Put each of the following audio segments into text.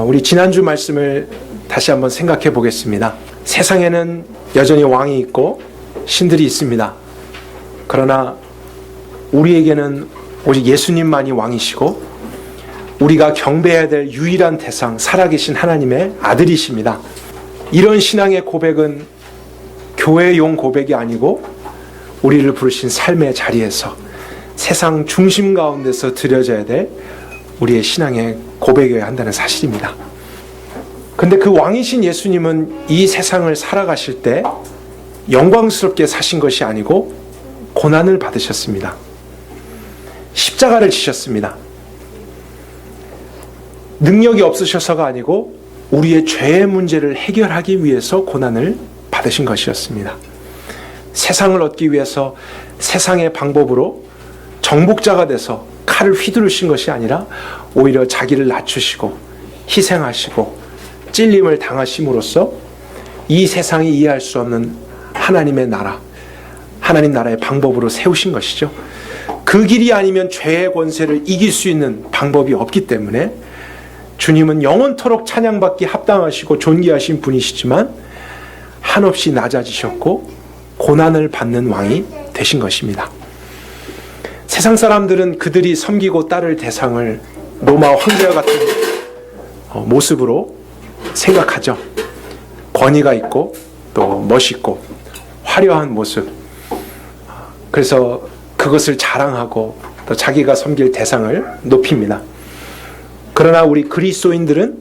우리 지난주 말씀을 다시 한번 생각해 보겠습니다. 세상에는 여전히 왕이 있고 신들이 있습니다. 그러나 우리에게는 오직 예수님만이 왕이시고 우리가 경배해야 될 유일한 대상, 살아계신 하나님의 아들이십니다. 이런 신앙의 고백은 교회용 고백이 아니고 우리를 부르신 삶의 자리에서 세상 중심 가운데서 드려져야 될 우리의 신앙의 고백이어야 한다는 사실입니다. 근데 그 왕이신 예수님은 이 세상을 살아가실 때 영광스럽게 사신 것이 아니고 고난을 받으셨습니다. 십자가를 지셨습니다. 능력이 없으셔서가 아니고 우리의 죄의 문제를 해결하기 위해서 고난을 받으신 것이었습니다. 세상을 얻기 위해서 세상의 방법으로 정복자가 돼서 칼을 휘두르신 것이 아니라 오히려 자기를 낮추시고 희생하시고 찔림을 당하심으로써 이 세상이 이해할 수 없는 하나님의 나라, 하나님 나라의 방법으로 세우신 것이죠. 그 길이 아니면 죄의 권세를 이길 수 있는 방법이 없기 때문에 주님은 영원토록 찬양받기 합당하시고 존귀하신 분이시지만 한없이 낮아지셨고 고난을 받는 왕이 되신 것입니다. 세상 사람들은 그들이 섬기고 따를 대상을 로마 황제와 같은 모습으로 생각하죠. 권위가 있고 또 멋있고 화려한 모습. 그래서 그것을 자랑하고 또 자기가 섬길 대상을 높입니다. 그러나 우리 그리스도인들은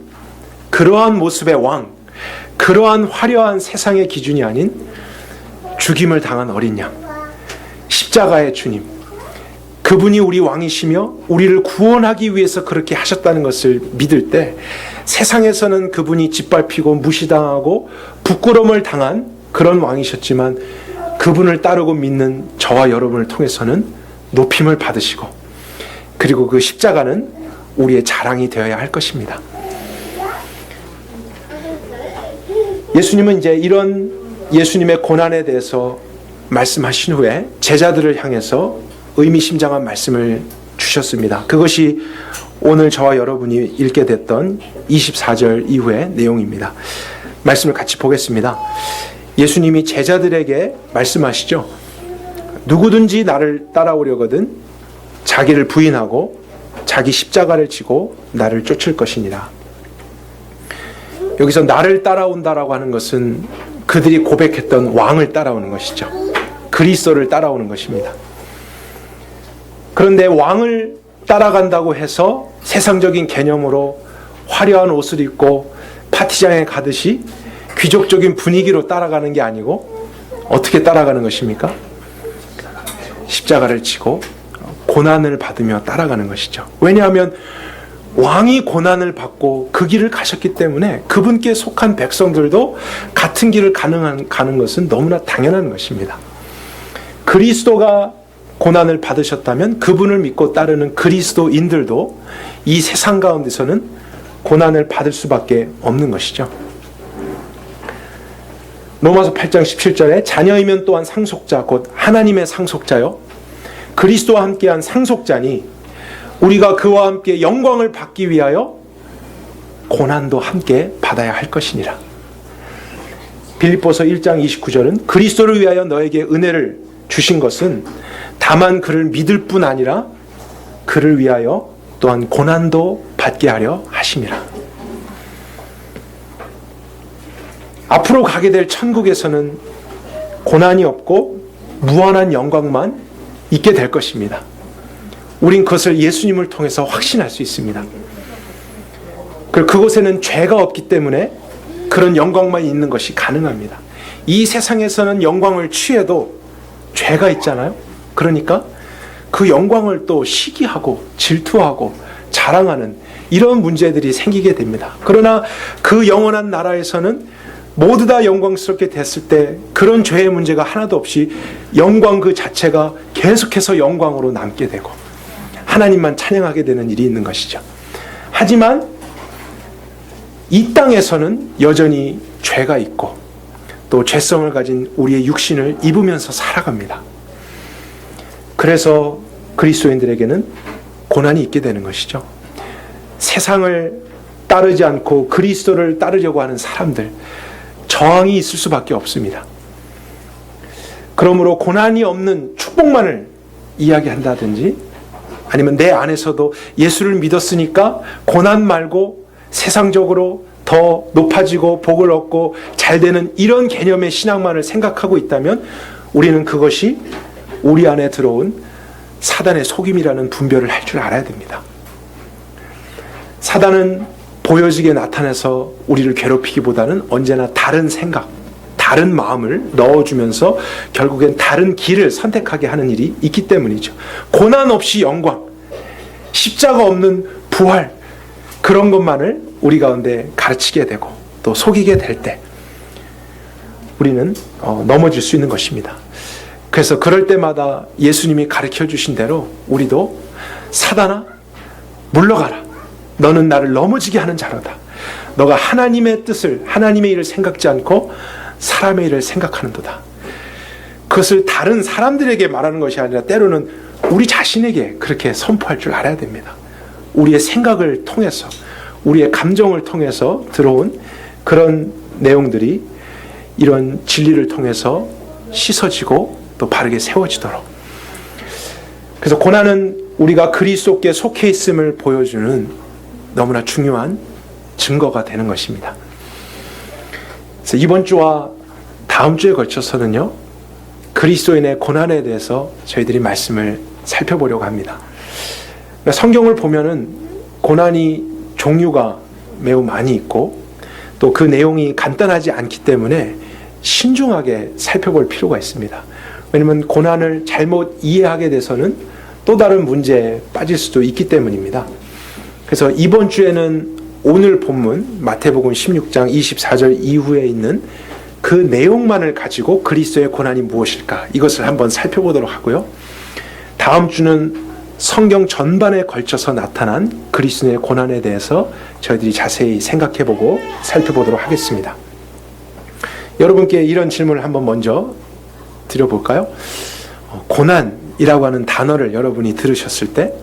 그러한 모습의 왕, 그러한 화려한 세상의 기준이 아닌 죽임을 당한 어린 양, 십자가의 주님, 그분이 우리 왕이시며 우리를 구원하기 위해서 그렇게 하셨다는 것을 믿을 때 세상에서는 그분이 짓밟히고 무시당하고 부끄러움을 당한 그런 왕이셨지만 그분을 따르고 믿는 저와 여러분을 통해서는 높임을 받으시고 그리고 그 십자가는 우리의 자랑이 되어야 할 것입니다. 예수님은 이제 이런 예수님의 고난에 대해서 말씀하신 후에 제자들을 향해서 의미심장한 말씀을 주셨습니다. 그것이 오늘 저와 여러분이 읽게 됐던 24절 이후의 내용입니다. 말씀을 같이 보겠습니다. 예수님이 제자들에게 말씀하시죠. 누구든지 나를 따라오려거든 자기를 부인하고 자기 십자가를 지고 나를 쫓을 것이니라. 여기서 나를 따라온다라고 하는 것은 그들이 고백했던 왕을 따라오는 것이죠. 그리스도를 따라오는 것입니다. 그런데 왕을 따라간다고 해서 세상적인 개념으로 화려한 옷을 입고 파티장에 가듯이 귀족적인 분위기로 따라가는 게 아니고 어떻게 따라가는 것입니까? 십자가를 지고 고난을 받으며 따라가는 것이죠. 왜냐하면 왕이 고난을 받고 그 길을 가셨기 때문에 그분께 속한 백성들도 같은 길을 가는 것은 너무나 당연한 것입니다. 그리스도가 고난을 받으셨다면 그분을 믿고 따르는 그리스도인들도 이 세상 가운데서는 고난을 받을 수밖에 없는 것이죠. 로마서 8장 17절에 자녀이면 또한 상속자 곧 하나님의 상속자요 그리스도와 함께한 상속자니 우리가 그와 함께 영광을 받기 위하여 고난도 함께 받아야 할 것이니라. 빌립보서 1장 29절은 그리스도를 위하여 너에게 은혜를 주신 것은 다만 그를 믿을 뿐 아니라 그를 위하여 또한 고난도 받게 하려 하심이라. 앞으로 가게 될 천국에서는 고난이 없고 무한한 영광만 있게 될 것입니다. 우린 그것을 예수님을 통해서 확신할 수 있습니다. 그리고 그곳에는 죄가 없기 때문에 그런 영광만 있는 것이 가능합니다. 이 세상에서는 영광을 취해도 죄가 있잖아요. 그러니까 그 영광을 또 시기하고 질투하고 자랑하는 이런 문제들이 생기게 됩니다. 그러나 그 영원한 나라에서는 모두 다 영광스럽게 됐을 때 그런 죄의 문제가 하나도 없이 영광 그 자체가 계속해서 영광으로 남게 되고 하나님만 찬양하게 되는 일이 있는 것이죠. 하지만 이 땅에서는 여전히 죄가 있고 또 죄성을 가진 우리의 육신을 입으면서 살아갑니다. 그래서 그리스도인들에게는 고난이 있게 되는 것이죠. 세상을 따르지 않고 그리스도를 따르려고 하는 사람들, 저항이 있을 수밖에 없습니다. 그러므로 고난이 없는 축복만을 이야기한다든지, 아니면 내 안에서도 예수를 믿었으니까 고난 말고 세상적으로 더 높아지고 복을 얻고 잘 되는 이런 개념의 신앙만을 생각하고 있다면 우리는 그것이 우리 안에 들어온 사단의 속임이라는 분별을 할 줄 알아야 됩니다. 사단은 보여지게 나타나서 우리를 괴롭히기보다는 언제나 다른 생각, 다른 마음을 넣어주면서 결국엔 다른 길을 선택하게 하는 일이 있기 때문이죠. 고난 없이 영광, 십자가 없는 부활, 그런 것만을 우리 가운데 가르치게 되고 또 속이게 될 때 우리는 넘어질 수 있는 것입니다. 그래서 그럴 때마다 예수님이 가르쳐 주신 대로 우리도 사단아 물러가라, 너는 나를 넘어지게 하는 자로다. 너가 하나님의 뜻을, 하나님의 일을 생각지 않고 사람의 일을 생각하는도다. 그것을 다른 사람들에게 말하는 것이 아니라 때로는 우리 자신에게 그렇게 선포할 줄 알아야 됩니다. 우리의 생각을 통해서, 우리의 감정을 통해서 들어온 그런 내용들이 이런 진리를 통해서 씻어지고 또 바르게 세워지도록. 그래서 고난은 우리가 그리스도께 속해 있음을 보여주는 너무나 중요한 증거가 되는 것입니다. 그래서 이번 주와 다음 주에 걸쳐서는요, 그리스도인의 고난에 대해서 저희들이 말씀을 살펴보려고 합니다. 성경을 보면은 고난이 종류가 매우 많이 있고 또 그 내용이 간단하지 않기 때문에 신중하게 살펴볼 필요가 있습니다. 왜냐하면 고난을 잘못 이해하게 돼서는 또 다른 문제에 빠질 수도 있기 때문입니다. 그래서 이번 주에는 오늘 본문 마태복음 16장 24절 이후에 있는 그 내용만을 가지고 그리스도의 고난이 무엇일까, 이것을 한번 살펴보도록 하고요. 다음 주는 성경 전반에 걸쳐서 나타난 그리스도의 고난에 대해서 저희들이 자세히 생각해보고 살펴보도록 하겠습니다. 여러분께 이런 질문을 한번 먼저 드려볼까요? 고난이라고 하는 단어를 여러분이 들으셨을 때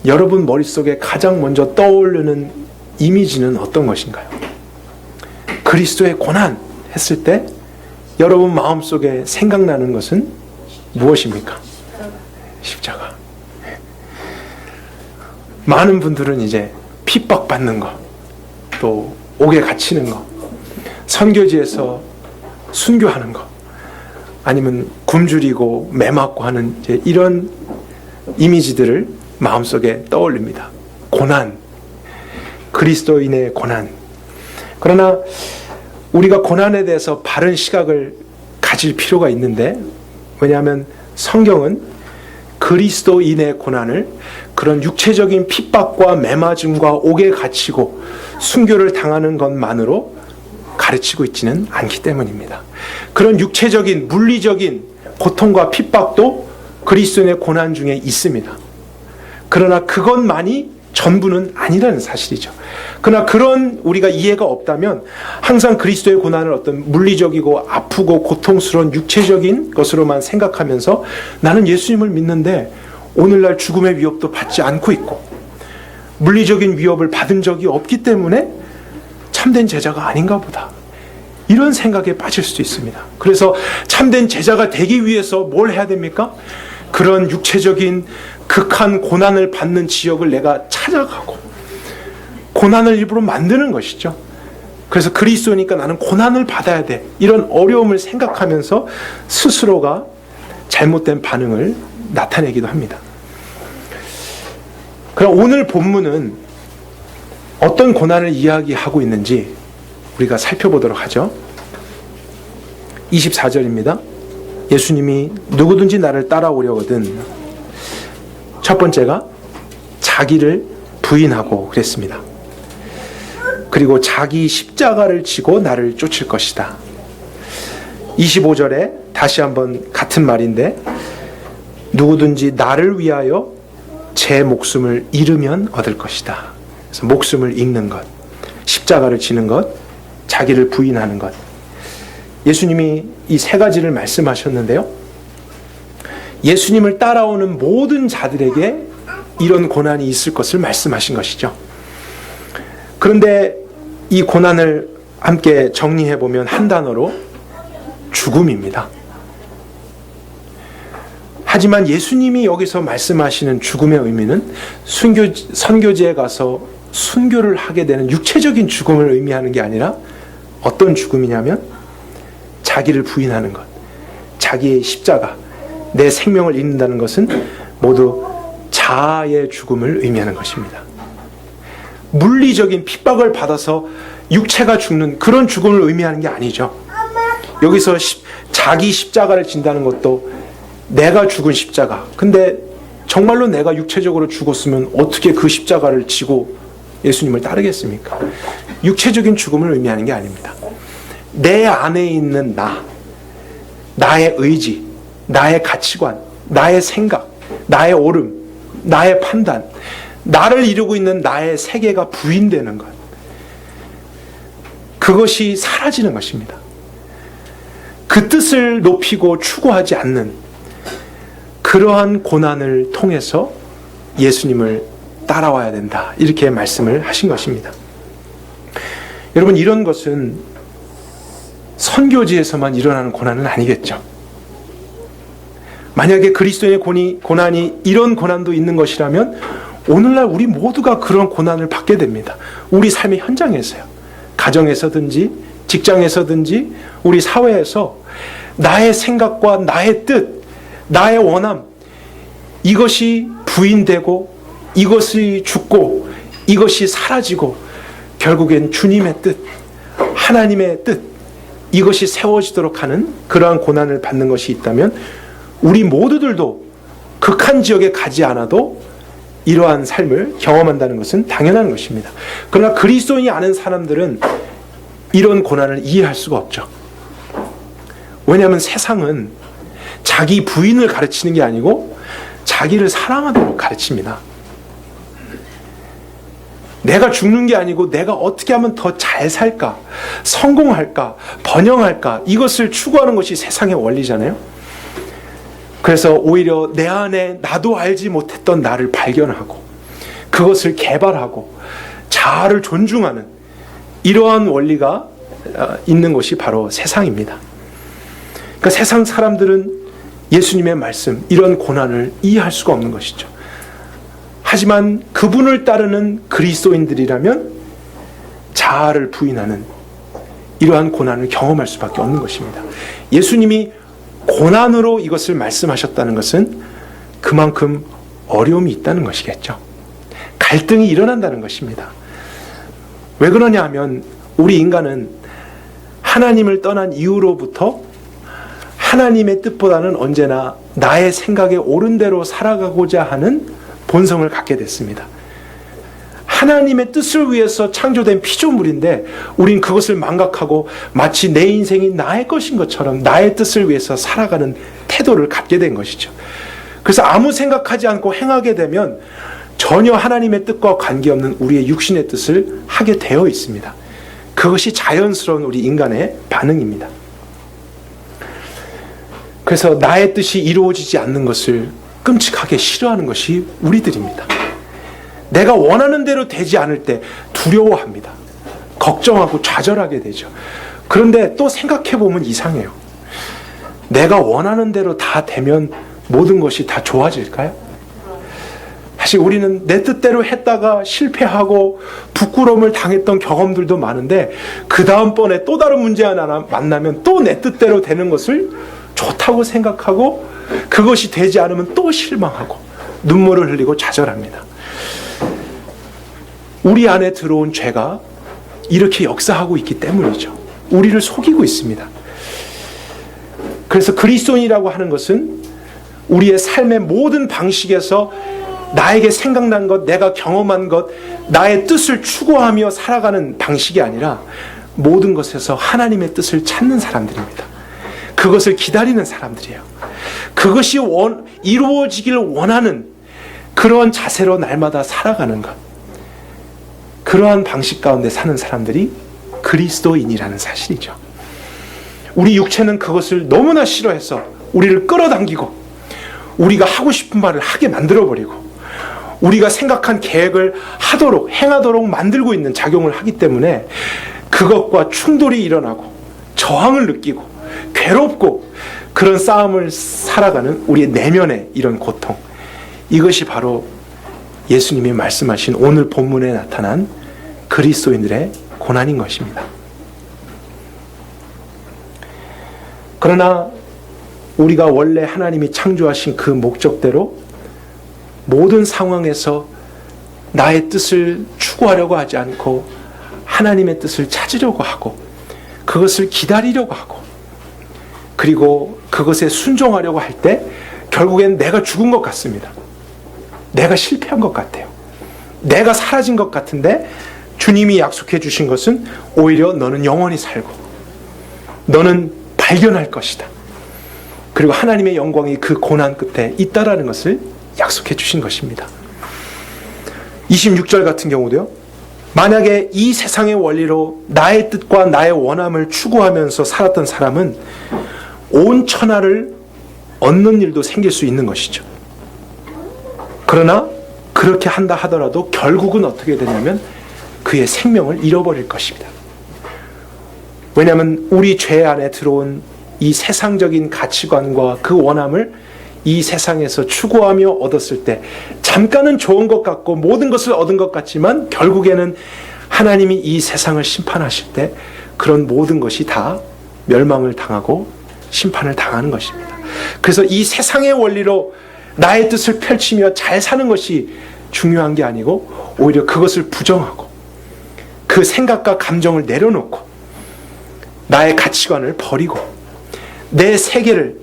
여러분 머릿속에 가장 먼저 떠오르는 이미지는 어떤 것인가요? 그리스도의 고난 했을 때 여러분 마음속에 생각나는 것은 무엇입니까? 십자가. 많은 분들은 이제 핍박받는 거, 또 옥에 갇히는 거, 선교지에서 순교하는 거, 아니면 굶주리고 매 맞고 하는 이제 이런 이미지들을 마음속에 떠올립니다. 고난, 그리스도인의 고난. 그러나 우리가 고난에 대해서 바른 시각을 가질 필요가 있는데, 왜냐하면 성경은 그리스도인의 고난을 그런 육체적인 핍박과 매맞음과 옥에 갇히고 순교를 당하는 것만으로 가르치고 있지는 않기 때문입니다. 그런 육체적인 물리적인 고통과 핍박도 그리스도인의 고난 중에 있습니다. 그러나 그것만이 전부는 아니라는 사실이죠. 그러나 그런 우리가 이해가 없다면 항상 그리스도의 고난을 어떤 물리적이고 아프고 고통스러운 육체적인 것으로만 생각하면서 나는 예수님을 믿는데 오늘날 죽음의 위협도 받지 않고 있고 물리적인 위협을 받은 적이 없기 때문에 참된 제자가 아닌가 보다, 이런 생각에 빠질 수도 있습니다. 그래서 참된 제자가 되기 위해서 뭘 해야 됩니까? 그런 육체적인 극한 고난을 받는 지역을 내가 찾아가고 고난을 일부러 만드는 것이죠. 그래서 그리스도니까 나는 고난을 받아야 돼, 이런 어려움을 생각하면서 스스로가 잘못된 반응을 나타내기도 합니다. 그럼 오늘 본문은 어떤 고난을 이야기하고 있는지 우리가 살펴보도록 하죠. 24절입니다. 예수님이 누구든지 나를 따라오려거든, 첫 번째가 자기를 부인하고 그랬습니다. 그리고 자기 십자가를 지고 나를 쫓을 것이다. 25절에 다시 한번 같은 말인데, 누구든지 나를 위하여 제 목숨을 잃으면 얻을 것이다. 그래서 목숨을 잃는 것, 십자가를 지는 것, 자기를 부인하는 것. 예수님이 이 세 가지를 말씀하셨는데요, 예수님을 따라오는 모든 자들에게 이런 고난이 있을 것을 말씀하신 것이죠. 그런데 이 고난을 함께 정리해 보면 한 단어로 죽음입니다. 하지만 예수님이 여기서 말씀하시는 죽음의 의미는 선교지에 가서 순교를 하게 되는 육체적인 죽음을 의미하는 게 아니라 어떤 죽음이냐면 자기를 부인하는 것, 자기의 십자가, 내 생명을 잃는다는 것은 모두 자아의 죽음을 의미하는 것입니다. 물리적인 핍박을 받아서 육체가 죽는 그런 죽음을 의미하는 게 아니죠. 여기서 자기 십자가를 진다는 것도 내가 죽은 십자가. 근데 정말로 내가 육체적으로 죽었으면 어떻게 그 십자가를 지고 예수님을 따르겠습니까? 육체적인 죽음을 의미하는 게 아닙니다. 내 안에 있는 나의 의지, 나의 가치관, 나의 생각, 나의 옳음, 나의 판단, 나를 이루고 있는 나의 세계가 부인되는 것. 그것이 사라지는 것입니다. 그 뜻을 높이고 추구하지 않는 그러한 고난을 통해서 예수님을 따라와야 된다. 이렇게 말씀을 하신 것입니다. 여러분, 이런 것은 선교지에서만 일어나는 고난은 아니겠죠. 만약에 그리스도의 고난이 이런 고난도 있는 것이라면 오늘날 우리 모두가 그런 고난을 받게 됩니다. 우리 삶의 현장에서요. 가정에서든지 직장에서든지 우리 사회에서 나의 생각과 나의 뜻, 나의 원함, 이것이 부인되고 이것이 죽고 이것이 사라지고 결국엔 주님의 뜻, 하나님의 뜻, 이것이 세워지도록 하는 그러한 고난을 받는 것이 있다면 우리 모두들도 극한 지역에 가지 않아도 이러한 삶을 경험한다는 것은 당연한 것입니다. 그러나 그리스도인이 아는 사람들은 이런 고난을 이해할 수가 없죠. 왜냐하면 세상은 자기 부인을 가르치는 게 아니고 자기를 사랑하도록 가르칩니다. 내가 죽는 게 아니고 내가 어떻게 하면 더 잘 살까, 성공할까, 번영할까, 이것을 추구하는 것이 세상의 원리잖아요. 그래서 오히려 내 안에 나도 알지 못했던 나를 발견하고 그것을 개발하고 자아를 존중하는 이러한 원리가 있는 것이 바로 세상입니다. 그러니까 세상 사람들은 예수님의 말씀, 이런 고난을 이해할 수가 없는 것이죠. 하지만 그분을 따르는 그리스도인들이라면 자아를 부인하는 이러한 고난을 경험할 수밖에 없는 것입니다. 예수님이 고난으로 이것을 말씀하셨다는 것은 그만큼 어려움이 있다는 것이겠죠. 갈등이 일어난다는 것입니다. 왜 그러냐 하면 우리 인간은 하나님을 떠난 이후로부터 하나님의 뜻보다는 언제나 나의 생각에 옳은 대로 살아가고자 하는 본성을 갖게 됐습니다. 하나님의 뜻을 위해서 창조된 피조물인데 우린 그것을 망각하고 마치 내 인생이 나의 것인 것처럼 나의 뜻을 위해서 살아가는 태도를 갖게 된 것이죠. 그래서 아무 생각하지 않고 행하게 되면 전혀 하나님의 뜻과 관계없는 우리의 육신의 뜻을 하게 되어 있습니다. 그것이 자연스러운 우리 인간의 반응입니다. 그래서 나의 뜻이 이루어지지 않는 것을 끔찍하게 싫어하는 것이 우리들입니다. 내가 원하는 대로 되지 않을 때 두려워합니다. 걱정하고 좌절하게 되죠. 그런데 또 생각해보면 이상해요. 내가 원하는 대로 다 되면 모든 것이 다 좋아질까요? 사실 우리는 내 뜻대로 했다가 실패하고 부끄러움을 당했던 경험들도 많은데 그 다음번에 또 다른 문제 하나 만나면 또 내 뜻대로 되는 것을 좋다고 생각하고 그것이 되지 않으면 또 실망하고 눈물을 흘리고 좌절합니다. 우리 안에 들어온 죄가 이렇게 역사하고 있기 때문이죠. 우리를 속이고 있습니다. 그래서 그리스도인이라고 하는 것은 우리의 삶의 모든 방식에서 나에게 생각난 것, 내가 경험한 것, 나의 뜻을 추구하며 살아가는 방식이 아니라 모든 것에서 하나님의 뜻을 찾는 사람들입니다. 그것을 기다리는 사람들이에요. 그것이 이루어지기를 원하는 그러한 자세로 날마다 살아가는 것. 그러한 방식 가운데 사는 사람들이 그리스도인이라는 사실이죠. 우리 육체는 그것을 너무나 싫어해서 우리를 끌어당기고 우리가 하고 싶은 말을 하게 만들어버리고 우리가 생각한 계획을 하도록, 행하도록 만들고 있는 작용을 하기 때문에 그것과 충돌이 일어나고 저항을 느끼고 괴롭고 그런 싸움을 살아가는 우리의 내면의 이런 고통, 이것이 바로 예수님이 말씀하신 오늘 본문에 나타난 그리스도인들의 고난인 것입니다. 그러나 우리가 원래 하나님이 창조하신 그 목적대로 모든 상황에서 나의 뜻을 추구하려고 하지 않고 하나님의 뜻을 찾으려고 하고 그것을 기다리려고 하고 그리고 그것에 순종하려고 할 때 결국엔 내가 죽은 것 같습니다. 내가 실패한 것 같아요. 내가 사라진 것 같은데 주님이 약속해 주신 것은 오히려 너는 영원히 살고 너는 발견할 것이다. 그리고 하나님의 영광이 그 고난 끝에 있다라는 것을 약속해 주신 것입니다. 26절 같은 경우도요. 만약에 이 세상의 원리로 나의 뜻과 나의 원함을 추구하면서 살았던 사람은 온 천하를 얻는 일도 생길 수 있는 것이죠. 그러나 그렇게 한다 하더라도 결국은 어떻게 되냐면 그의 생명을 잃어버릴 것입니다. 왜냐하면 우리 죄 안에 들어온 이 세상적인 가치관과 그 원함을 이 세상에서 추구하며 얻었을 때 잠깐은 좋은 것 같고 모든 것을 얻은 것 같지만 결국에는 하나님이 이 세상을 심판하실 때 그런 모든 것이 다 멸망을 당하고 심판을 당하는 것입니다. 그래서 이 세상의 원리로 나의 뜻을 펼치며 잘 사는 것이 중요한 게 아니고 오히려 그것을 부정하고 그 생각과 감정을 내려놓고 나의 가치관을 버리고 내 세계를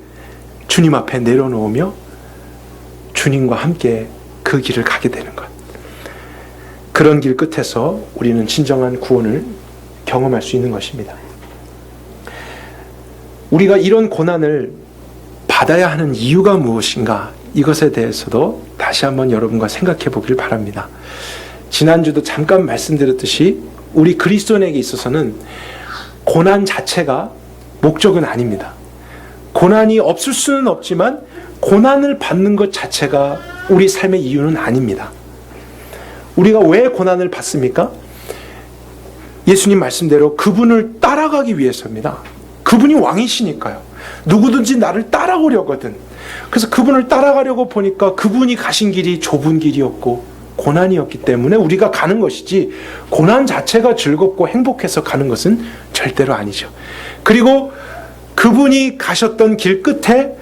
주님 앞에 내려놓으며 주님과 함께 그 길을 가게 되는 것. 그런 길 끝에서 우리는 진정한 구원을 경험할 수 있는 것입니다. 우리가 이런 고난을 받아야 하는 이유가 무엇인가, 이것에 대해서도 다시 한번 여러분과 생각해 보길 바랍니다. 지난주도 잠깐 말씀드렸듯이 우리 그리스도인에게 있어서는 고난 자체가 목적은 아닙니다. 고난이 없을 수는 없지만 고난을 받는 것 자체가 우리 삶의 이유는 아닙니다. 우리가 왜 고난을 받습니까? 예수님 말씀대로 그분을 따라가기 위해서입니다. 그분이 왕이시니까요. 누구든지 나를 따라오려거든. 그래서 그분을 따라가려고 보니까 그분이 가신 길이 좁은 길이었고 고난이었기 때문에 우리가 가는 것이지 고난 자체가 즐겁고 행복해서 가는 것은 절대로 아니죠. 그리고 그분이 가셨던 길 끝에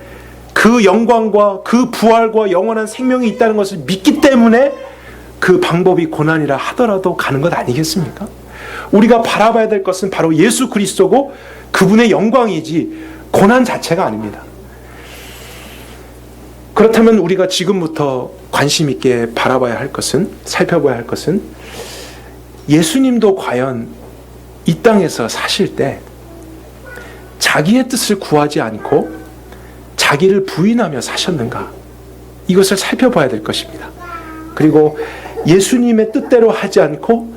그 영광과 그 부활과 영원한 생명이 있다는 것을 믿기 때문에 그 방법이 고난이라 하더라도 가는 것 아니겠습니까? 우리가 바라봐야 될 것은 바로 예수 그리스도고 그분의 영광이지 고난 자체가 아닙니다. 그렇다면 우리가 지금부터 관심 있게 바라봐야 할 것은, 살펴봐야 할 것은 예수님도 과연 이 땅에서 사실 때 자기의 뜻을 구하지 않고 자기를 부인하며 사셨는가, 이것을 살펴봐야 될 것입니다. 그리고 예수님의 뜻대로 하지 않고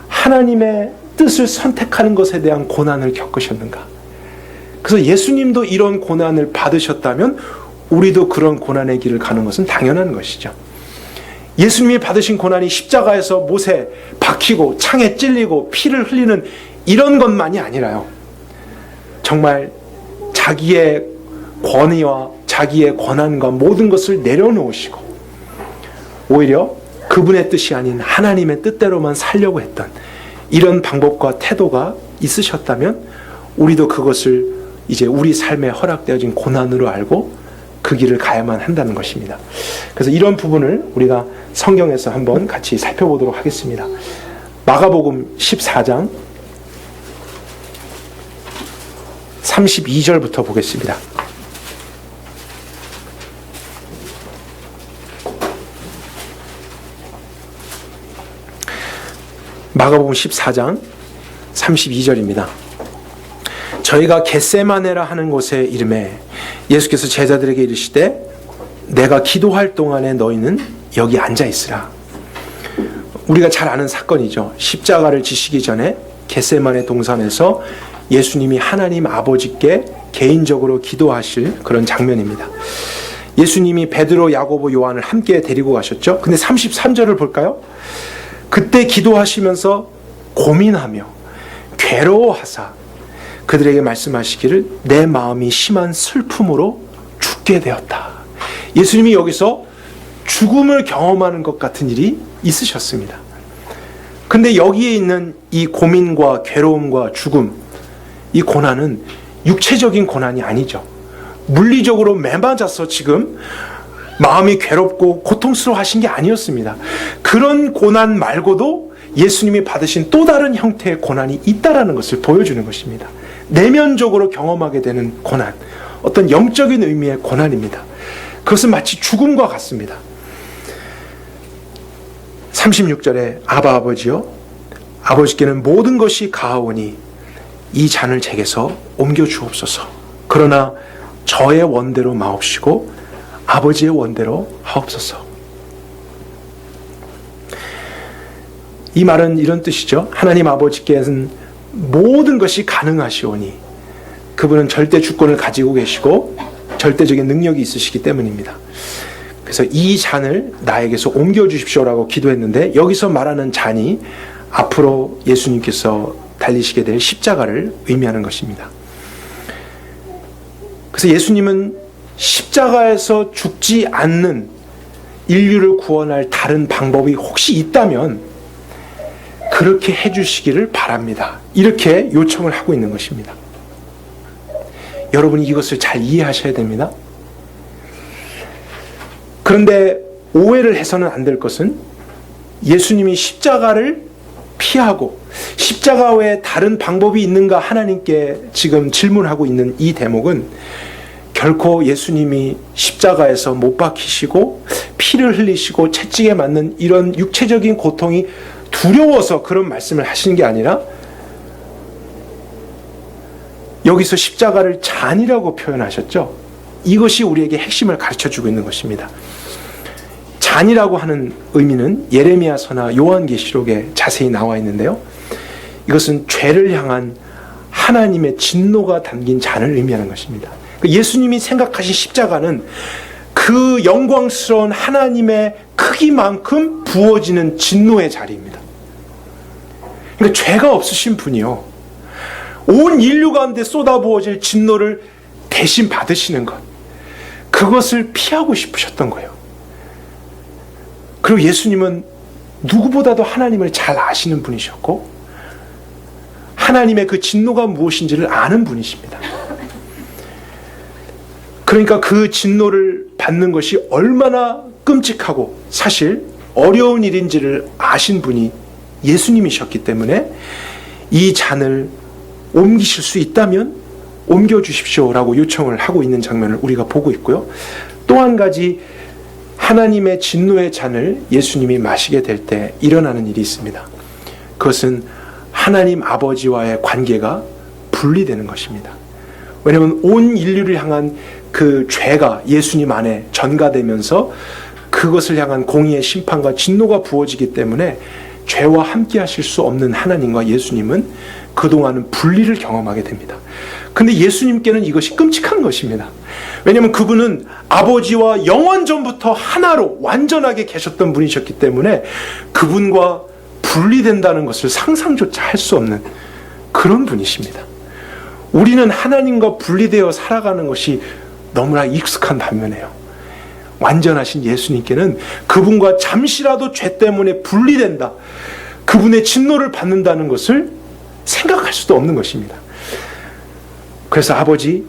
하나님의 뜻을 선택하는 것에 대한 고난을 겪으셨는가. 그래서 예수님도 이런 고난을 받으셨다면 우리도 그런 고난의 길을 가는 것은 당연한 것이죠. 예수님이 받으신 고난이 십자가에서 못에 박히고 창에 찔리고 피를 흘리는 이런 것만이 아니라요, 정말 자기의 권위와 자기의 권한과 모든 것을 내려놓으시고 오히려 그분의 뜻이 아닌 하나님의 뜻대로만 살려고 했던 이런 방법과 태도가 있으셨다면 우리도 그것을 이제 우리 삶에 허락되어진 고난으로 알고 그 길을 가야만 한다는 것입니다. 그래서 이런 부분을 우리가 성경에서 한번 같이 살펴보도록 하겠습니다. 마가복음 14장 32절부터 보겠습니다. 마가복음 14장 32절입니다. 저희가 겟세마네라 하는 곳에 이르매 예수께서 제자들에게 이르시되 내가 기도할 동안에 너희는 여기 앉아 있으라. 우리가 잘 아는 사건이죠. 십자가를 지시기 전에 겟세마네 동산에서 예수님이 하나님 아버지께 개인적으로 기도하실 그런 장면입니다. 예수님이 베드로, 야고보, 요한을 함께 데리고 가셨죠. 근데 33절을 볼까요? 그때 기도하시면서 고민하며 괴로워하사 그들에게 말씀하시기를 내 마음이 심한 슬픔으로 죽게 되었다. 예수님이 여기서 죽음을 경험하는 것 같은 일이 있으셨습니다. 근데 여기에 있는 이 고민과 괴로움과 죽음, 이 고난은 육체적인 고난이 아니죠. 물리적으로 매맞아서 지금 마음이 괴롭고 고통스러워 하신 게 아니었습니다. 그런 고난 말고도 예수님이 받으신 또 다른 형태의 고난이 있다라는 것을 보여주는 것입니다. 내면적으로 경험하게 되는 고난, 어떤 영적인 의미의 고난입니다. 그것은 마치 죽음과 같습니다. 36절에 아바 아버지여 아버지께는 모든 것이 가하오니 이 잔을 제게서 옮겨 주옵소서. 그러나 저의 원대로 마옵시고 아버지의 원대로 하옵소서. 이 말은 이런 뜻이죠. 하나님 아버지께서는 모든 것이 가능하시오니 그분은 절대 주권을 가지고 계시고 절대적인 능력이 있으시기 때문입니다. 그래서 이 잔을 나에게서 옮겨주십시오라고 기도했는데 여기서 말하는 잔이 앞으로 예수님께서 달리시게 될 십자가를 의미하는 것입니다. 그래서 예수님은 십자가에서 죽지 않는 인류를 구원할 다른 방법이 혹시 있다면 그렇게 해주시기를 바랍니다. 이렇게 요청을 하고 있는 것입니다. 여러분이 이것을 잘 이해하셔야 됩니다. 그런데 오해를 해서는 안 될 것은 예수님이 십자가를 피하고 십자가 외에 다른 방법이 있는가 하나님께 지금 질문하고 있는 이 대목은 결코 예수님이 십자가에서 못 박히시고 피를 흘리시고 채찍에 맞는 이런 육체적인 고통이 두려워서 그런 말씀을 하시는 게 아니라 여기서 십자가를 잔이라고 표현하셨죠. 이것이 우리에게 핵심을 가르쳐주고 있는 것입니다. 잔이라고 하는 의미는 예레미야서나 요한계시록에 자세히 나와 있는데요. 이것은 죄를 향한 하나님의 진노가 담긴 잔을 의미하는 것입니다. 예수님이 생각하신 십자가는 그 영광스러운 하나님의 크기만큼 부어지는 진노의 자리입니다. 그러니까 죄가 없으신 분이요, 온 인류 가운데 쏟아부어질 진노를 대신 받으시는 것, 그것을 피하고 싶으셨던 거예요. 그리고 예수님은 누구보다도 하나님을 잘 아시는 분이셨고 하나님의 그 진노가 무엇인지를 아는 분이십니다. 그러니까 그 진노를 받는 것이 얼마나 끔찍하고 사실 어려운 일인지를 아신 분이 예수님이셨기 때문에 이 잔을 옮기실 수 있다면 옮겨주십시오라고 요청을 하고 있는 장면을 우리가 보고 있고요. 또 한 가지, 하나님의 진노의 잔을 예수님이 마시게 될 때 일어나는 일이 있습니다. 그것은 하나님 아버지와의 관계가 분리되는 것입니다. 왜냐하면 온 인류를 향한 그 죄가 예수님 안에 전가되면서 그것을 향한 공의의 심판과 진노가 부어지기 때문에 죄와 함께 하실 수 없는 하나님과 예수님은 그동안은 분리를 경험하게 됩니다. 근데 예수님께는 이것이 끔찍한 것입니다. 왜냐하면 그분은 아버지와 영원전부터 하나로 완전하게 계셨던 분이셨기 때문에 그분과 분리된다는 것을 상상조차 할 수 없는 그런 분이십니다. 우리는 하나님과 분리되어 살아가는 것이 너무나 익숙한 반면에요, 완전하신 예수님께는 그분과 잠시라도 죄 때문에 분리된다, 그분의 진노를 받는다는 것을 생각할 수도 없는 것입니다. 그래서 아버지,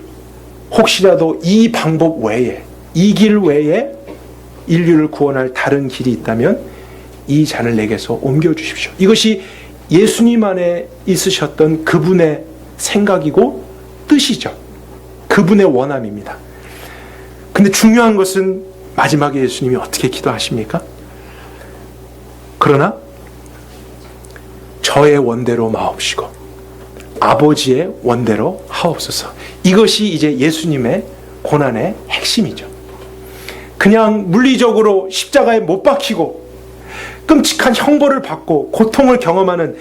혹시라도 이 방법 외에, 이 길 외에 인류를 구원할 다른 길이 있다면 이 잔을 내게서 옮겨주십시오. 이것이 예수님 안에 있으셨던 그분의 생각이고 뜻이죠. 그분의 원함입니다. 근데 중요한 것은 마지막에 예수님이 어떻게 기도하십니까? 그러나 저의 원대로 마옵시고 아버지의 원대로 하옵소서. 이것이 이제 예수님의 고난의 핵심이죠. 그냥 물리적으로 십자가에 못 박히고 끔찍한 형벌을 받고 고통을 경험하는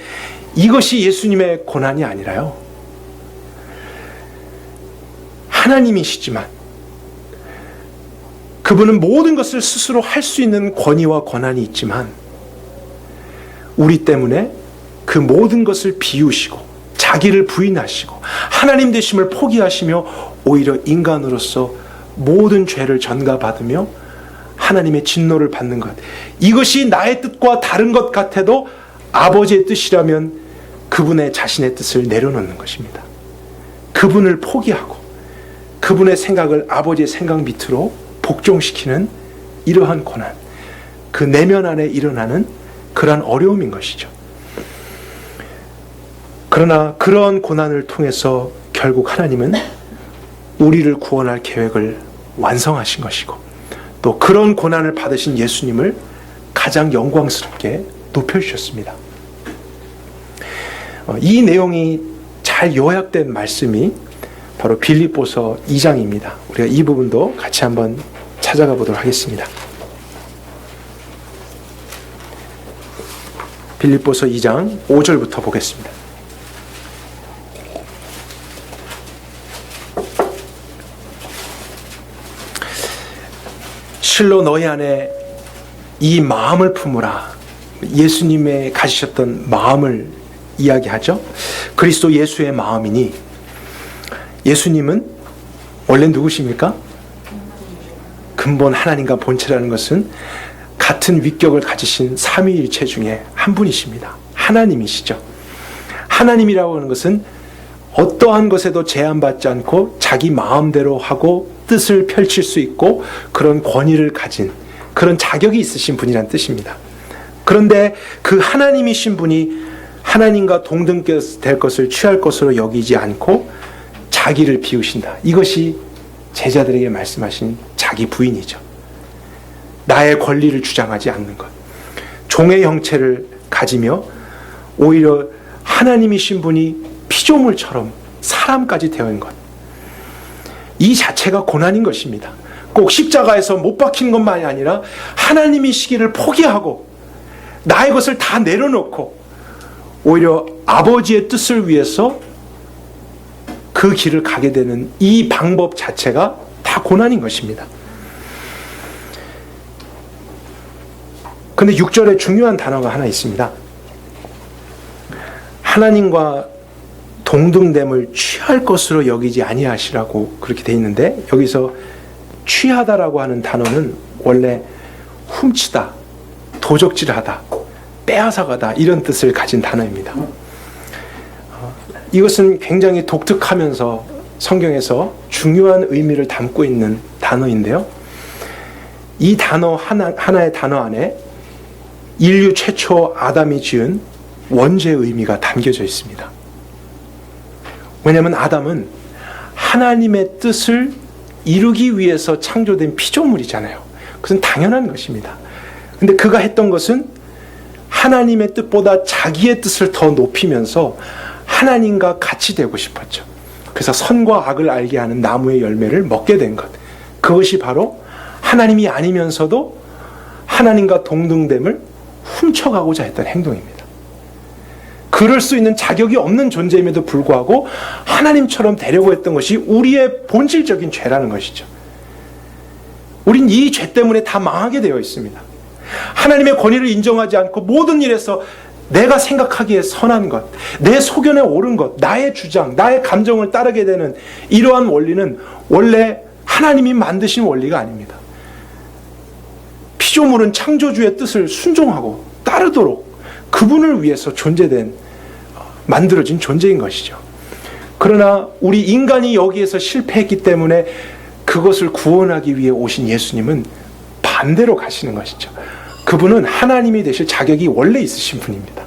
이것이 예수님의 고난이 아니라요, 그분은 모든 것을 스스로 할 수 있는 권위와 권한이 있지만 우리 때문에 그 모든 것을 비우시고 자기를 부인하시고 하나님 되심을 포기하시며 오히려 인간으로서 모든 죄를 전가받으며 하나님의 진노를 받는 것, 이것이 나의 뜻과 다른 것 같아도 아버지의 뜻이라면 그분의 자신의 뜻을 내려놓는 것입니다. 그분을 포기하고 그분의 생각을 아버지의 생각 밑으로 복종시키는 이러한 고난, 그 내면 안에 일어나는 그러한 어려움인 것이죠. 그러나 그러한 고난을 통해서 결국 하나님은 우리를 구원할 계획을 완성하신 것이고, 또 그런 고난을 받으신 예수님을 가장 영광스럽게 높여주셨습니다. 이 내용이 잘 요약된 말씀이 바로 빌립보서 2장입니다. 우리가 이 부분도 같이 한번 찾아가 보도록 하겠습니다. 빌립보서 2장 5절부터 보겠습니다. 실로 너희 안에 이 마음을 품으라. 예수님의 가지셨던 마음을 이야기하죠. 그리스도 예수의 마음이니, 예수님은 원래 누구십니까? 근본 하나님과 본체라는 것은 같은 위격을 가지신 삼위일체 중에 한 분이십니다. 하나님이시죠. 하나님이라고 하는 것은 어떠한 것에도 제한받지 않고 자기 마음대로 하고 뜻을 펼칠 수 있고 그런 권위를 가진, 그런 자격이 있으신 분이란 뜻입니다. 그런데 그 하나님이신 분이 하나님과 동등될 것을 취할 것으로 여기지 않고 자기를 비우신다. 이것이 제자들에게 말씀하신 자기 부인이죠. 나의 권리를 주장하지 않는 것, 종의 형체를 가지며 오히려 하나님이신 분이 피조물처럼 사람까지 되어인 것, 이 자체가 고난인 것입니다. 꼭 십자가에서 못 박힌 것만이 아니라 하나님이시기를 포기하고 나의 것을 다 내려놓고 오히려 아버지의 뜻을 위해서 그 길을 가게 되는 이 방법 자체가 다 고난인 것입니다. 근데 6절에 중요한 단어가 하나 있습니다. 하나님과 동등됨을 취할 것으로 여기지 아니하시라고 그렇게 돼 있는데, 여기서 취하다라고 하는 단어는 원래 훔치다, 도적질하다, 빼앗아가다 이런 뜻을 가진 단어입니다. 이것은 굉장히 독특하면서 성경에서 중요한 의미를 담고 있는 단어인데요. 이 단어 하나의 단어 안에 인류 최초 아담이 지은 원죄의 의미가 담겨져 있습니다. 왜냐하면 아담은 하나님의 뜻을 이루기 위해서 창조된 피조물이잖아요. 그것은 당연한 것입니다. 근데 그가 했던 것은 하나님의 뜻보다 자기의 뜻을 더 높이면서 하나님과 같이 되고 싶었죠. 그래서 선과 악을 알게 하는 나무의 열매를 먹게 된 것, 그것이 바로 하나님이 아니면서도 하나님과 동등됨을 훔쳐가고자 했던 행동입니다. 그럴 수 있는 자격이 없는 존재임에도 불구하고 하나님처럼 되려고 했던 것이 우리의 본질적인 죄라는 것이죠. 우린 이 죄 때문에 다 망하게 되어 있습니다. 하나님의 권위를 인정하지 않고 모든 일에서 내가 생각하기에 선한 것, 내 소견에 옳은 것, 나의 주장, 나의 감정을 따르게 되는 이러한 원리는 원래 하나님이 만드신 원리가 아닙니다. 피조물은 창조주의 뜻을 순종하고 따르도록 그분을 위해서 만들어진 존재인 것이죠. 그러나 우리 인간이 여기에서 실패했기 때문에 그것을 구원하기 위해 오신 예수님은 반대로 가시는 것이죠. 그분은 하나님이 되실 자격이 원래 있으신 분입니다.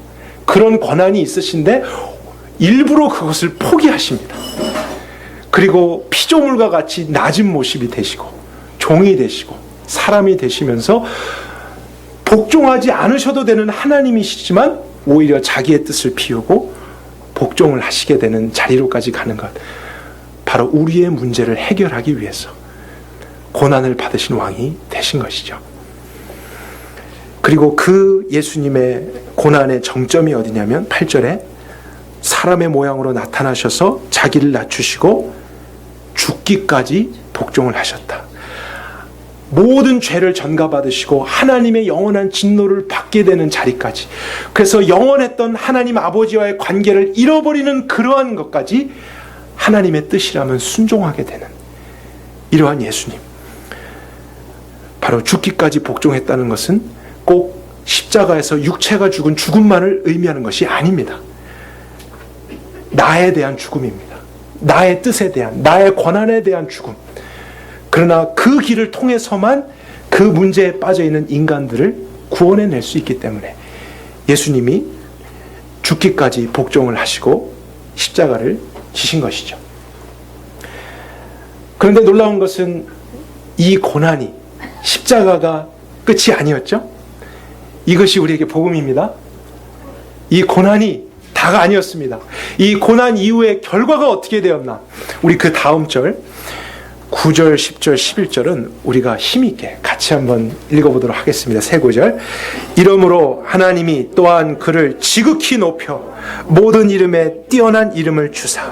그런 권한이 있으신데 일부러 그것을 포기하십니다. 그리고 피조물과 같이 낮은 모습이 되시고 종이 되시고 사람이 되시면서 복종하지 않으셔도 되는 하나님이시지만 오히려 자기의 뜻을 피우고 복종을 하시게 되는 자리로까지 가는 것, 바로 우리의 문제를 해결하기 위해서 고난을 받으신 왕이 되신 것이죠. 그리고 그 예수님의 고난의 정점이 어디냐면 8절에 사람의 모양으로 나타나셔서 자기를 낮추시고 죽기까지 복종을 하셨다. 모든 죄를 전가받으시고 하나님의 영원한 진노를 받게 되는 자리까지, 그래서 영원했던 하나님 아버지와의 관계를 잃어버리는 그러한 것까지 하나님의 뜻이라면 순종하게 되는 이러한 예수님, 바로 죽기까지 복종했다는 것은 꼭 십자가에서 육체가 죽은 죽음만을 의미하는 것이 아닙니다. 나에 대한 죽음입니다. 나의 뜻에 대한, 나의 권한에 대한 죽음. 그러나 그 길을 통해서만 그 문제에 빠져있는 인간들을 구원해낼 수 있기 때문에 예수님이 죽기까지 복종을 하시고 십자가를 지신 것이죠. 그런데 놀라운 것은 이 고난이, 십자가가 끝이 아니었죠. 이것이 우리에게 복음입니다. 이 고난이 다가 아니었습니다. 이 고난 이후의 결과가 어떻게 되었나? 우리 그 다음 절 9절, 10절, 11절은 우리가 힘있게 같이 한번 읽어보도록 하겠습니다. 세 구절. 이러므로 하나님이 또한 그를 지극히 높여 모든 이름에 뛰어난 이름을 주사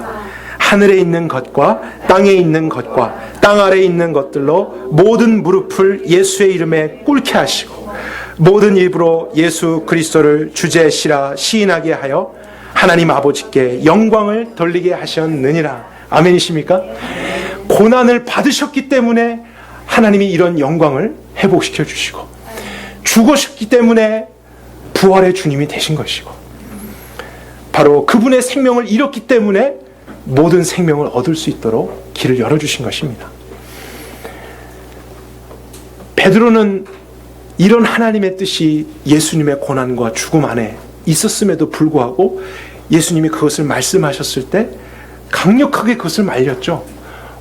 하늘에 있는 것과 땅에 있는 것과 땅 아래에 있는 것들로 모든 무릎을 예수의 이름에 꿇게 하시고 모든 입으로 예수 그리스도를 주제시라 시인하게 하여 하나님 아버지께 영광을 돌리게 하셨느니라. 아멘이십니까? 고난을 받으셨기 때문에 하나님이 이런 영광을 회복시켜 주시고, 죽으셨기 때문에 부활의 주님이 되신 것이고, 바로 그분의 생명을 잃었기 때문에 모든 생명을 얻을 수 있도록 길을 열어주신 것입니다. 베드로는 이런 하나님의 뜻이 예수님의 고난과 죽음 안에 있었음에도 불구하고 예수님이 그것을 말씀하셨을 때 강력하게 그것을 말렸죠.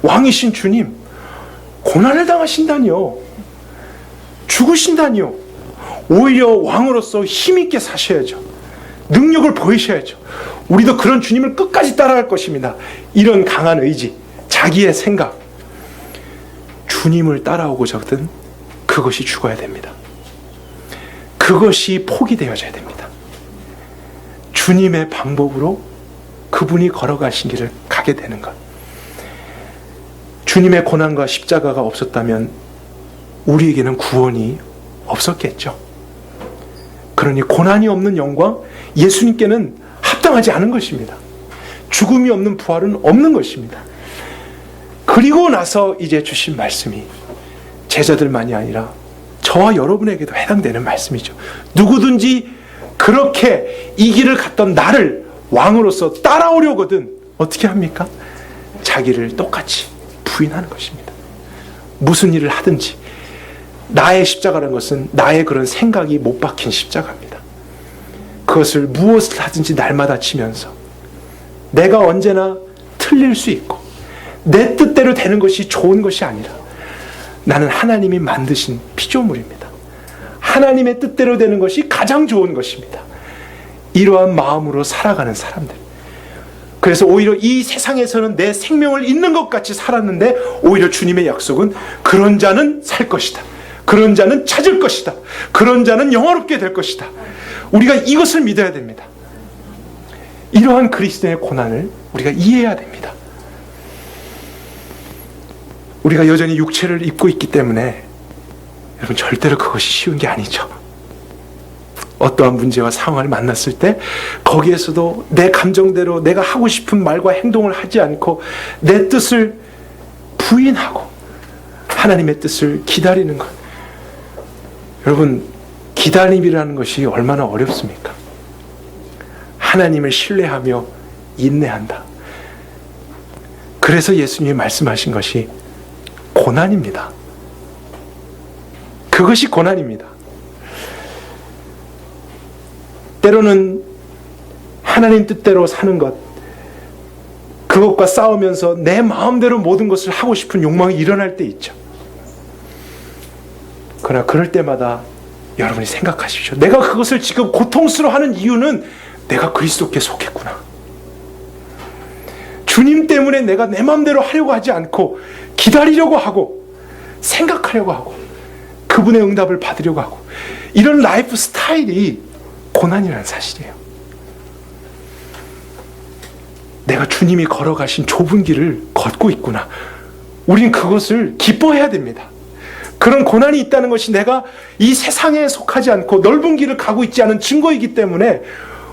왕이신 주님, 고난을 당하신다니요, 죽으신다니요, 오히려 왕으로서 힘있게 사셔야죠. 능력을 보이셔야죠. 우리도 그런 주님을 끝까지 따라갈 것입니다. 이런 강한 의지, 자기의 생각, 주님을 따라오고자 하든 그것이 죽어야 됩니다. 그것이 포기되어져야 됩니다. 주님의 방법으로 그분이 걸어가신 길을 가게 되는 것. 주님의 고난과 십자가가 없었다면 우리에게는 구원이 없었겠죠. 그러니 고난이 없는 영광, 예수님께는 합당하지 않은 것입니다. 죽음이 없는 부활은 없는 것입니다. 그리고 나서 이제 주신 말씀이 제자들만이 아니라 저와 여러분에게도 해당되는 말씀이죠. 누구든지 그렇게 이 길을 갔던 나를 왕으로서 따라오려거든 어떻게 합니까? 자기를 똑같이 부인하는 것입니다. 무슨 일을 하든지 나의 십자가라는 것은 나의 그런 생각이 못 박힌 십자가입니다. 그것을 무엇을 하든지 날마다 치면서 내가 언제나 틀릴 수 있고 내 뜻대로 되는 것이 좋은 것이 아니라 나는 하나님이 만드신 피조물입니다. 하나님의 뜻대로 되는 것이 가장 좋은 것입니다. 이러한 마음으로 살아가는 사람들. 그래서 오히려 이 세상에서는 내 생명을 잃는 것 같이 살았는데 오히려 주님의 약속은 그런 자는 살 것이다. 그런 자는 찾을 것이다. 그런 자는 영화롭게 될 것이다. 우리가 이것을 믿어야 됩니다. 이러한 그리스도의 고난을 우리가 이해해야 됩니다. 우리가 여전히 육체를 입고 있기 때문에 여러분 절대로 그것이 쉬운 게 아니죠. 어떠한 문제와 상황을 만났을 때 거기에서도 내 감정대로 내가 하고 싶은 말과 행동을 하지 않고 내 뜻을 부인하고 하나님의 뜻을 기다리는 것. 여러분, 기다림이라는 것이 얼마나 어렵습니까? 하나님을 신뢰하며 인내한다. 그래서 예수님이 말씀하신 것이 고난입니다. 그것이 고난입니다. 때로는 하나님 뜻대로 사는 것, 그것과 싸우면서 내 마음대로 모든 것을 하고 싶은 욕망이 일어날 때 있죠. 그러나 그럴 때마다 여러분이 생각하십시오. 내가 그것을 지금 고통스러워하는 이유는 내가 그리스도께 속했구나. 주님 때문에 내가 내 마음대로 하려고 하지 않고 기다리려고 하고 생각하려고 하고 그분의 응답을 받으려고 하고 이런 라이프 스타일이 고난이라는 사실이에요. 내가 주님이 걸어가신 좁은 길을 걷고 있구나. 우린 그것을 기뻐해야 됩니다. 그런 고난이 있다는 것이 내가 이 세상에 속하지 않고 넓은 길을 가고 있지 않은 증거이기 때문에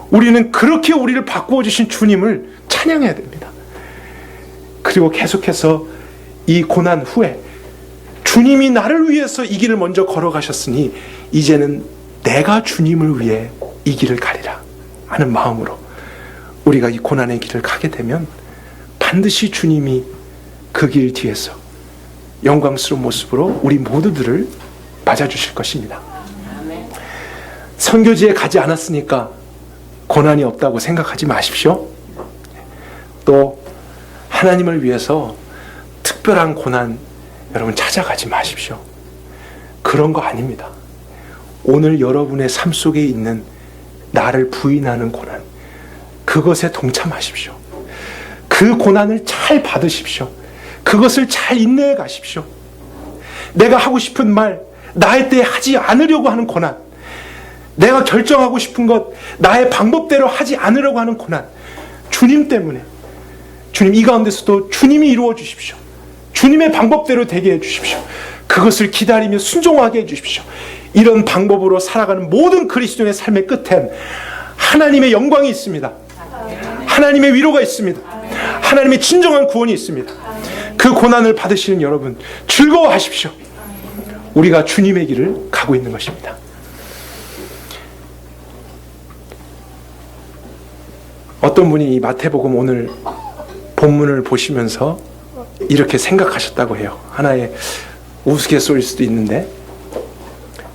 우리는 그렇게 우리를 바꾸어 주신 주님을 찬양해야 됩니다. 그리고 계속해서 이 고난 후에 주님이 나를 위해서 이 길을 먼저 걸어가셨으니 이제는 내가 주님을 위해 이 길을 가리라 하는 마음으로 우리가 이 고난의 길을 가게 되면 반드시 주님이 그 길 뒤에서 영광스러운 모습으로 우리 모두들을 맞아주실 것입니다. 선교지에 가지 않았으니까 고난이 없다고 생각하지 마십시오. 또 하나님을 위해서 특별한 고난 여러분 찾아가지 마십시오. 그런 거 아닙니다. 오늘 여러분의 삶 속에 있는 나를 부인하는 고난, 그것에 동참하십시오. 그 고난을 잘 받으십시오. 그것을 잘 인내해 가십시오. 내가 하고 싶은 말, 나의 때에 하지 않으려고 하는 고난, 내가 결정하고 싶은 것, 나의 방법대로 하지 않으려고 하는 고난, 주님 때문에, 주님 이 가운데서도 주님이 이루어 주십시오. 주님의 방법대로 되게 해 주십시오. 그것을 기다리며 순종하게 해 주십시오. 이런 방법으로 살아가는 모든 그리스도인의 삶의 끝엔 하나님의 영광이 있습니다. 하나님의 위로가 있습니다. 하나님의 진정한 구원이 있습니다. 그 고난을 받으시는 여러분 즐거워하십시오. 우리가 주님의 길을 가고 있는 것입니다. 어떤 분이 이 마태복음 오늘 본문을 보시면서 이렇게 생각하셨다고 해요. 하나의 우스갯소리일 수도 있는데,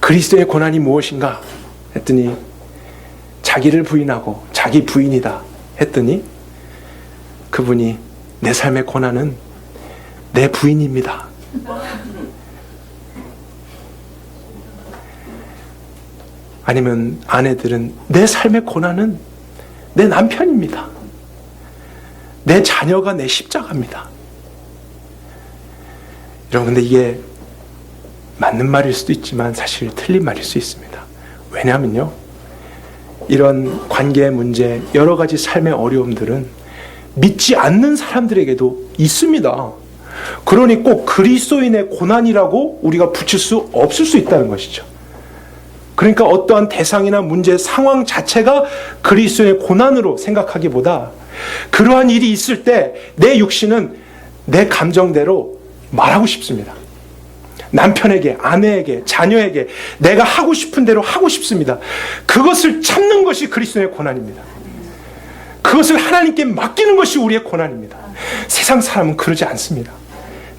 그리스도의 고난이 무엇인가 했더니 자기를 부인하고 자기 부인이다 했더니 그분이 내 삶의 고난은 내 부인입니다. 아니면 아내들은 내 삶의 고난은 내 남편입니다. 내 자녀가 내 십자가입니다. 여러분, 근데 이게 맞는 말일 수도 있지만 사실 틀린 말일 수 있습니다. 왜냐하면요, 이런 관계의 문제, 여러 가지 삶의 어려움들은 믿지 않는 사람들에게도 있습니다. 그러니 꼭 그리스도인의 고난이라고 우리가 붙일 수 없을 수 있다는 것이죠. 그러니까 어떠한 대상이나 문제, 상황 자체가 그리스도의 고난으로 생각하기보다 그러한 일이 있을 때 내 육신은 내 감정대로 말하고 싶습니다. 남편에게, 아내에게, 자녀에게 내가 하고 싶은 대로 하고 싶습니다. 그것을 참는 것이 그리스도의 고난입니다. 그것을 하나님께 맡기는 것이 우리의 고난입니다. 세상 사람은 그러지 않습니다.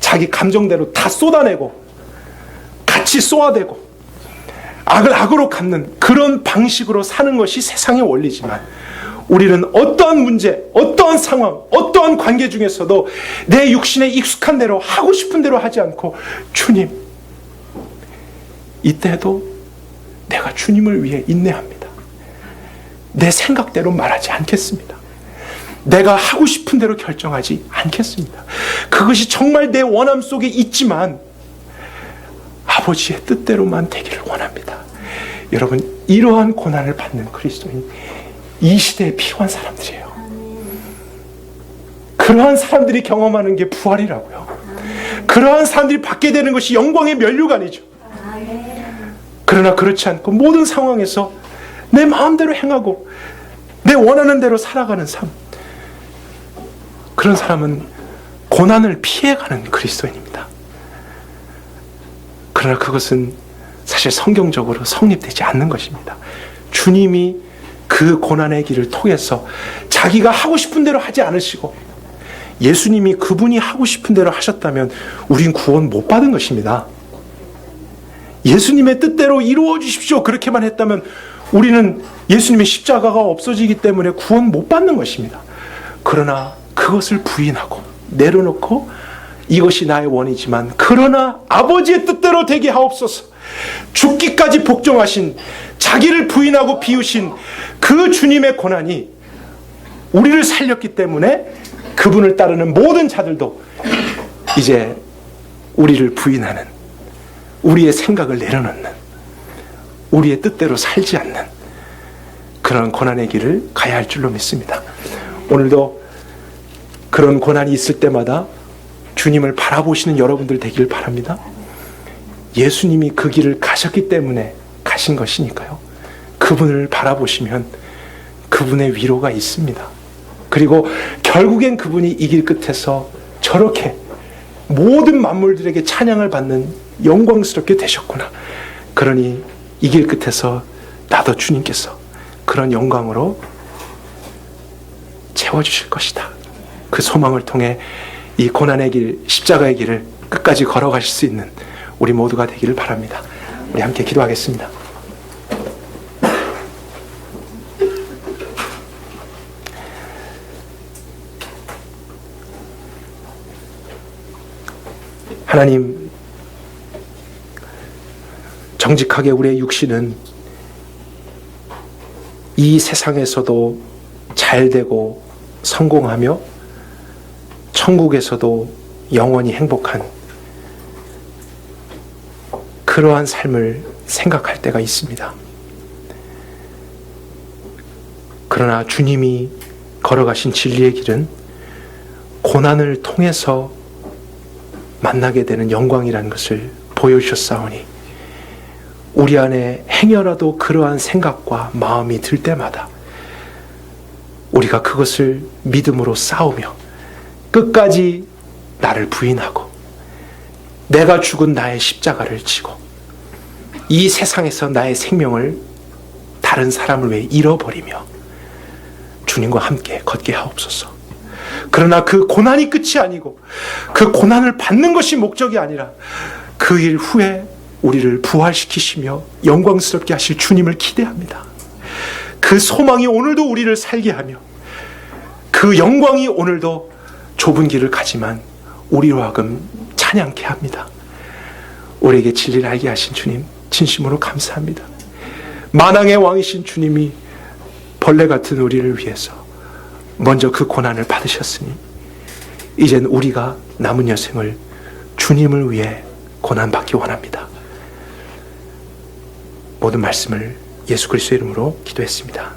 자기 감정대로 다 쏟아내고 같이 쏘아대고 악을 악으로 갚는 그런 방식으로 사는 것이 세상의 원리지만, 우리는 어떠한 문제, 어떠한 상황, 어떠한 관계 중에서도 내 육신에 익숙한 대로 하고 싶은 대로 하지 않고, 주님, 이때도 내가 주님을 위해 인내합니다. 내 생각대로 말하지 않겠습니다. 내가 하고 싶은 대로 결정하지 않겠습니다. 그것이 정말 내 원함 속에 있지만 아버지의 뜻대로만 되기를 원합니다. 여러분, 이러한 고난을 받는 그리스도인, 이 시대에 필요한 사람들이에요. 그러한 사람들이 경험하는 게 부활이라고요. 그러한 사람들이 받게 되는 것이 영광의 면류관이죠. 그러나 그렇지 않고 모든 상황에서 내 마음대로 행하고 내 원하는 대로 살아가는 삶, 그런 사람은 고난을 피해가는 그리스도인입니다. 그러나 그것은 사실 성경적으로 성립되지 않는 것입니다. 주님이 그 고난의 길을 통해서 자기가 하고 싶은 대로 하지 않으시고, 예수님이 그분이 하고 싶은 대로 하셨다면 우린 구원 못 받은 것입니다. 예수님의 뜻대로 이루어 주십시오 그렇게만 했다면 우리는 예수님의 십자가가 없어지기 때문에 구원 못 받는 것입니다. 그러나 그것을 부인하고 내려놓고, 이것이 나의 원이지만 그러나 아버지의 뜻대로 되게 하옵소서, 죽기까지 복종하신, 자기를 부인하고 비우신 그 주님의 고난이 우리를 살렸기 때문에 그분을 따르는 모든 자들도 이제 우리를 부인하는, 우리의 생각을 내려놓는, 우리의 뜻대로 살지 않는 그런 고난의 길을 가야 할 줄로 믿습니다. 오늘도 그런 고난이 있을 때마다 주님을 바라보시는 여러분들 되기를 바랍니다. 예수님이 그 길을 가셨기 때문에 가신 것이니까요. 그분을 바라보시면 그분의 위로가 있습니다. 그리고 결국엔 그분이 이 길 끝에서 저렇게 모든 만물들에게 찬양을 받는 영광스럽게 되셨구나. 그러니 이 길 끝에서 나도 주님께서 그런 영광으로 채워주실 것이다. 그 소망을 통해 이 고난의 길, 십자가의 길을 끝까지 걸어가실 수 있는 우리 모두가 되기를 바랍니다. 우리 함께 기도하겠습니다. 하나님, 정직하게 우리의 육신은 이 세상에서도 잘되고 성공하며 천국에서도 영원히 행복한 그러한 삶을 생각할 때가 있습니다. 그러나 주님이 걸어가신 진리의 길은 고난을 통해서 만나게 되는 영광이라는 것을 보여주셨사오니 우리 안에 행여라도 그러한 생각과 마음이 들 때마다 우리가 그것을 믿음으로 싸우며 끝까지 나를 부인하고 내가 죽은 나의 십자가를 지고 이 세상에서 나의 생명을 다른 사람을 위해 잃어버리며 주님과 함께 걷게 하옵소서. 그러나 그 고난이 끝이 아니고 그 고난을 받는 것이 목적이 아니라 그 일 후에 우리를 부활시키시며 영광스럽게 하실 주님을 기대합니다. 그 소망이 오늘도 우리를 살게 하며 그 영광이 오늘도 좁은 길을 가지만 우리로 하여금 찬양케 합니다. 우리에게 진리를 알게 하신 주님 진심으로 감사합니다. 만왕의 왕이신 주님이 벌레 같은 우리를 위해서 먼저 그 고난을 받으셨으니 이젠 우리가 남은 여생을 주님을 위해 고난받기 원합니다. 모든 말씀을 예수 그리스도의 이름으로 기도했습니다.